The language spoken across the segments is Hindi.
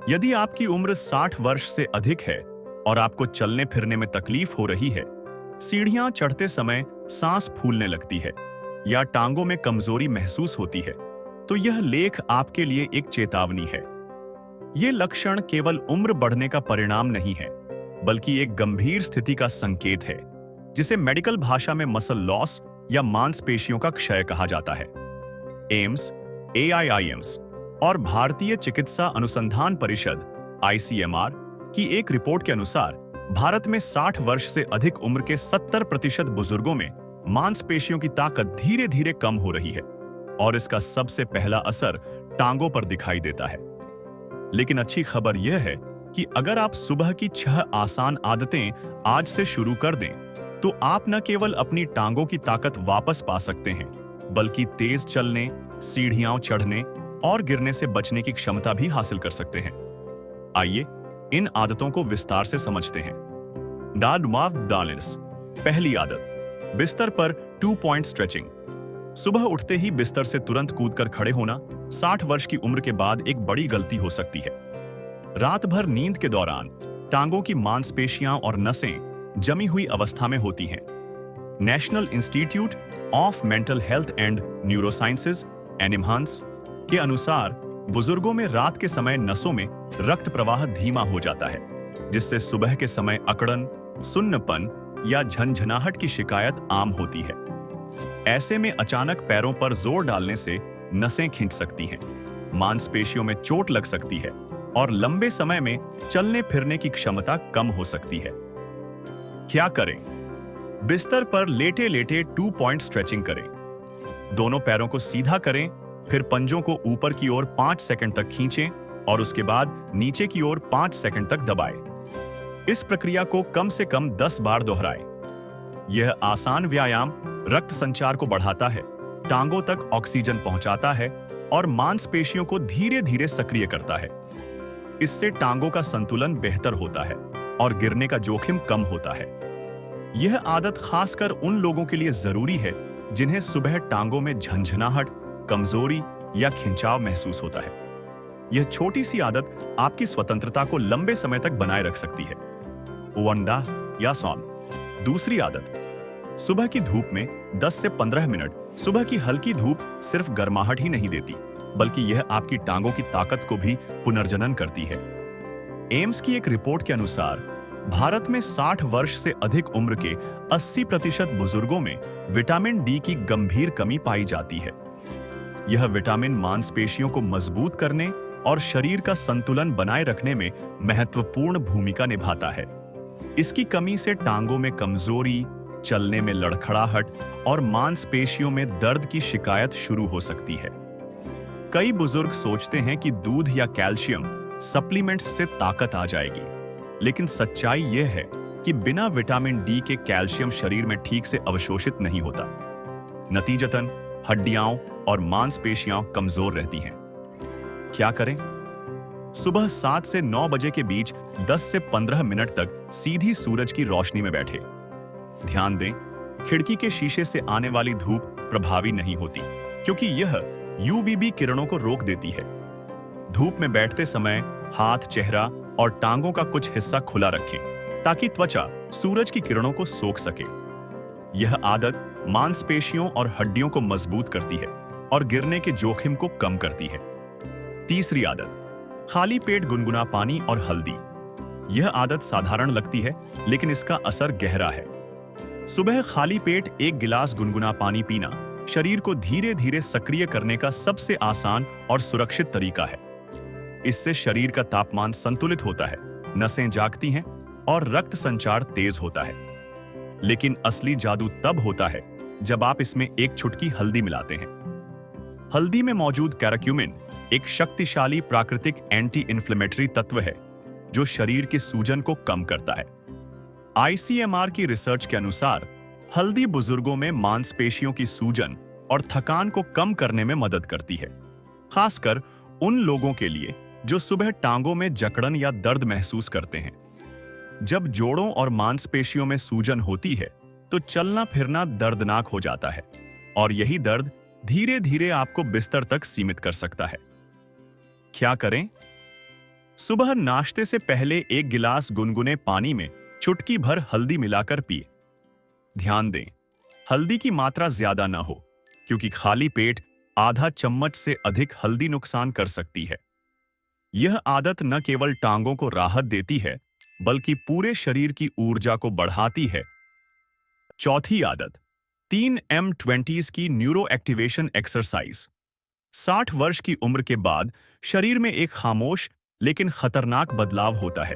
यदि आपकी उम्र 60 वर्ष से अधिक है और आपको चलने फिरने में तकलीफ हो रही है, सीढ़ियां चढ़ते समय सांस फूलने लगती है या टांगों में कमजोरी महसूस होती है, तो यह लेख आपके लिए एक चेतावनी है। ये लक्षण केवल उम्र बढ़ने का परिणाम नहीं है, बल्कि एक गंभीर स्थिति का संकेत है, जिसे मेडिकल भाषा में मसल लॉस या मांसपेशियों का क्षय कहा जाता है। एम्स, AIIMS और भारतीय चिकित्सा अनुसंधान परिषद ICMR की एक रिपोर्ट के अनुसार भारत में 60 वर्ष से अधिक उम्र के 70% बुजुर्गों में मांसपेशियों की ताकत धीरे धीरे कम हो रही है और इसका सबसे पहला असर टांगों पर दिखाई देता है। लेकिन अच्छी खबर यह है कि अगर आप सुबह की 6 आसान आदतें आज से शुरू कर दें, तो आप न केवल अपनी टांगों की ताकत वापस पा सकते हैं, बल्कि तेज चलने, सीढ़ियां चढ़ने और गिरने से बचने की क्षमता भी हासिल कर सकते हैं। आइए इन आदतों को विस्तार से समझते हैं। डालनेस। पहली आदत, बिस्तर पर 2 पॉइंट स्ट्रेचिंग। सुबह उठते ही बिस्तर से तुरंत कूदकर खड़े होना 60 वर्ष की उम्र के बाद एक बड़ी गलती हो सकती है। रात भर नींद के दौरान टांगों की मांसपेशियां और नसें जमी हुई अवस्था में होती हैं। National institute of mental health and neurosciences NIMHANS के अनुसार बुजुर्गों में रात के समय नसों में रक्त प्रवाह धीमा हो जाता है, जिससे सुबह के समय अकड़न, सुन्नपन या झनझनाहट की शिकायत आम होती है। ऐसे में अचानक पैरों पर जोर डालने से नसें खींच सकती हैं, मांसपेशियों में चोट लग सकती है और लंबे समय में चलने फिरने की क्षमता कम हो सकती है। क्या करें? बिस्तर पर लेटे लेटे 2 पॉइंट स्ट्रेचिंग करें। दोनों पैरों को सीधा करें, फिर पंजों को ऊपर की ओर 5 सेकंड तक खींचें और उसके बाद नीचे की ओर 5 सेकंड तक दबाएं। इस प्रक्रिया को कम से कम 10 बार दोहराएं। यह आसान व्यायाम रक्त संचार को बढ़ाता है, टांगों तक ऑक्सीजन पहुंचाता है और मांसपेशियों को धीरे धीरे सक्रिय करता है। इससे टांगों का संतुलन बेहतर होता है और गिरने का जोखिम कम होता है। यह आदत खासकर उन लोगों के लिए जरूरी है जिन्हें सुबह टांगों में झंझनाहट, कमजोरी या खिंचाव महसूस होता है। यह छोटी सी आदत आपकी स्वतंत्रता को लंबे समय तक बनाए रख सकती है। वंडा या सॉन। दूसरी आदत, सुबह की धूप में 10 से 15 मिनट। सुबह की हल्की धूप सिर्फ गर्माहट ही नहीं देती, बल्कि यह आपकी टांगों की ताकत को भी पुनर्जनन करती है। एम्स की एक रिपोर्ट के अनुसार भारत में 60 वर्ष से अधिक उम्र के 80% बुजुर्गों में विटामिन डी की गंभीर कमी पाई जाती है। यह विटामिन मांसपेशियों को मजबूत करने और शरीर का संतुलन बनाए रखने में महत्वपूर्ण भूमिका निभाता है। इसकी कमी से टांगों में कमजोरी, चलने में लड़खड़ाहट और मांसपेशियों में दर्द की शिकायत शुरू हो सकती है। कई बुजुर्ग सोचते हैं कि दूध या कैल्शियम सप्लीमेंट्स से ताकत आ जाएगी, लेकिन सच्चाई यह है कि बिना विटामिन डी के कैल्शियम शरीर में ठीक से अवशोषित नहीं होता। नतीजतन हड्डियां और मांसपेशियां कमजोर रहती हैं। क्या करें? सुबह 7 से 9 बजे के बीच 10 से 15 मिनट तक सीधी सूरज की रोशनी में बैठे। ध्यान दें, खिड़की के शीशे से आने वाली धूप प्रभावी नहीं होती, क्योंकि यह UVB किरणों को रोक देती है। धूप में बैठते समय हाथ, चेहरा और टांगों का कुछ हिस्सा खुला रखें, ताकि त्वचा सूरज की किरणों को सोख सके। यह आदत मांसपेशियों और हड्डियों को मजबूत करती है और गिरने के जोखिम को कम करती है। तीसरी आदत, खाली पेट गुनगुना पानी और हल्दी। यह आदत साधारण लगती है, लेकिन इसका असर गहरा है। सुबह खाली पेट 1 गिलास गुनगुना पानी पीना शरीर को धीरे धीरे सक्रिय करने का सबसे आसान और सुरक्षित तरीका है। इससे शरीर का तापमान संतुलित होता है, नसें जागती हैं और रक्त संचार तेज होता है। लेकिन असली जादू तब होता है जब आप इसमें एक चुटकी हल्दी मिलाते हैं। हल्दी में मौजूद कैरक्यूमिन एक शक्तिशाली प्राकृतिक एंटी इन्फ्लेमेटरी तत्व है, जो शरीर की सूजन को कम करता है। ICMR की रिसर्च के अनुसार हल्दी बुजुर्गों में मांसपेशियों की सूजन और थकान को कम करने में मदद करती है, खासकर उन लोगों के लिए जो सुबह टांगों में जकड़न या दर्द महसूस करते हैं। जब जोड़ों और मांसपेशियों में सूजन होती है, तो चलना फिरना दर्दनाक हो जाता है और यही दर्द धीरे धीरे आपको बिस्तर तक सीमित कर सकता है। क्या करें? सुबह नाश्ते से पहले एक गिलास गुनगुने पानी में चुटकी भर हल्दी मिलाकर पिए। ध्यान दें, हल्दी की मात्रा ज्यादा ना हो, क्योंकि खाली पेट आधा चम्मच से अधिक हल्दी नुकसान कर सकती है। यह आदत न केवल टांगों को राहत देती है, बल्कि पूरे शरीर की ऊर्जा को बढ़ाती है। चौथी आदत, 3M20 की न्यूरो एक्टिवेशन एक्सरसाइज। 60 वर्ष की उम्र के बाद शरीर में एक खामोश लेकिन खतरनाक बदलाव होता है।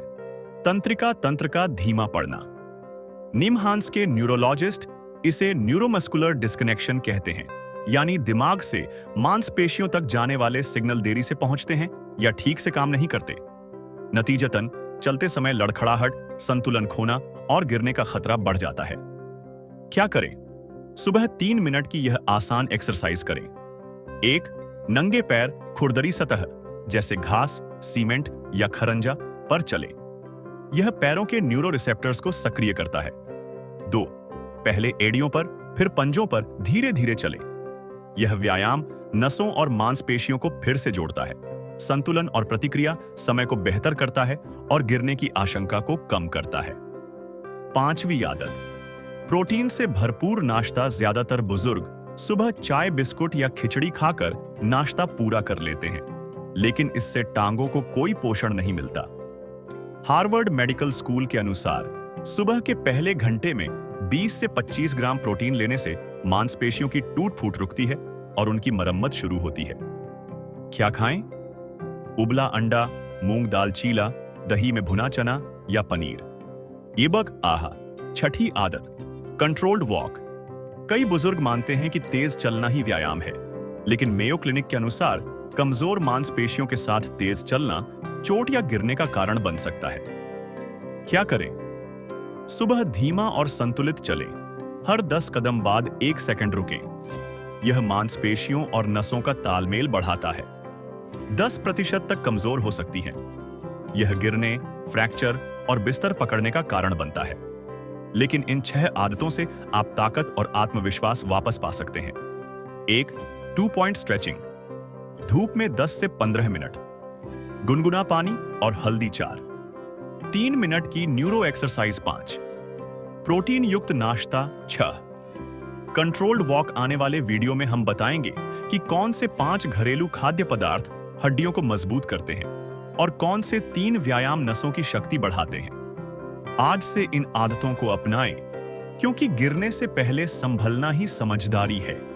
तंत्रिका तंत्र का धीमा पड़ना। निमहांस के न्यूरोलॉजिस्ट इसे न्यूरोमस्कुलर डिस्कनेक्शन कहते हैं, यानी दिमाग से मांसपेशियों तक जाने वाले सिग्नल देरी से पहुंचते हैं या ठीक से काम नहीं करते। नतीजतन चलते समय लड़खड़ाहट, संतुलन खोना और गिरने का खतरा बढ़ जाता है। क्या करें? सुबह 3 मिनट की यह आसान एक्सरसाइज करें। 1. नंगे पैर खुरदरी सतह जैसे घास, सीमेंट या खरंजा पर चलें। यह पैरों के न्यूरो रिसेप्टर्स को सक्रिय करता है। 2. पहले एड़ियों पर फिर पंजों पर धीरे धीरे चलें। यह व्यायाम नसों और मांसपेशियों को फिर से जोड़ता है, संतुलन और प्रतिक्रिया समय को बेहतर करता है और गिरने की आशंका को कम करता है। 5वीं आदत, प्रोटीन से भरपूर नाश्ता। ज्यादातर बुजुर्ग सुबह चाय, बिस्कुट या खिचड़ी खाकर नाश्ता पूरा कर लेते हैं, लेकिन इससे टांगों को कोई पोषण नहीं मिलता। हार्वर्ड मेडिकल स्कूल के अनुसार सुबह के पहले घंटे में 20 से 25 ग्राम प्रोटीन लेने से मांसपेशियों की टूट फूट रुकती है और उनकी मरम्मत शुरू होती है। क्या खाएं? उबला अंडा, मूंग दाल चीला, दही में भुना चना या पनीर। ईबक आहा। 6ठी आदत, कंट्रोल्ड वॉक। कई बुजुर्ग मानते हैं कि तेज चलना ही व्यायाम है, लेकिन मेयो क्लिनिक के अनुसार कमजोर मांसपेशियों के साथ तेज चलना चोट या गिरने का कारण बन सकता है। क्या करें? सुबह धीमा और संतुलित चलें। हर 10 कदम बाद 1 सेकंड रुकें। यह मांसपेशियों और नसों का तालमेल बढ़ाता है। 10% तक कमजोर हो सकती हैं। यह गिरने, फ्रैक्चर और बिस्तर पकड़ने का कारण बनता है, लेकिन इन 6 आदतों से आप ताकत और आत्मविश्वास वापस पा सकते हैं। 1. 2 पॉइंट स्ट्रेचिंग। धूप में 10 से 15 मिनट। गुनगुना पानी और हल्दी 4। 3 मिनट की न्यूरो एक्सरसाइज 5। प्रोटीन युक्त नाश्ता 6। Controlled walk. आने वाले वीडियो में हम बताएंगे कि कौन से 5 घरेलू खाद्य पदार्थ हड्डियों को मजबूत करते हैं और कौन से 3 व्यायाम नसों की शक्ति बढ़ाते हैं। आज से इन आदतों को अपनाएं, क्योंकि गिरने से पहले संभलना ही समझदारी है।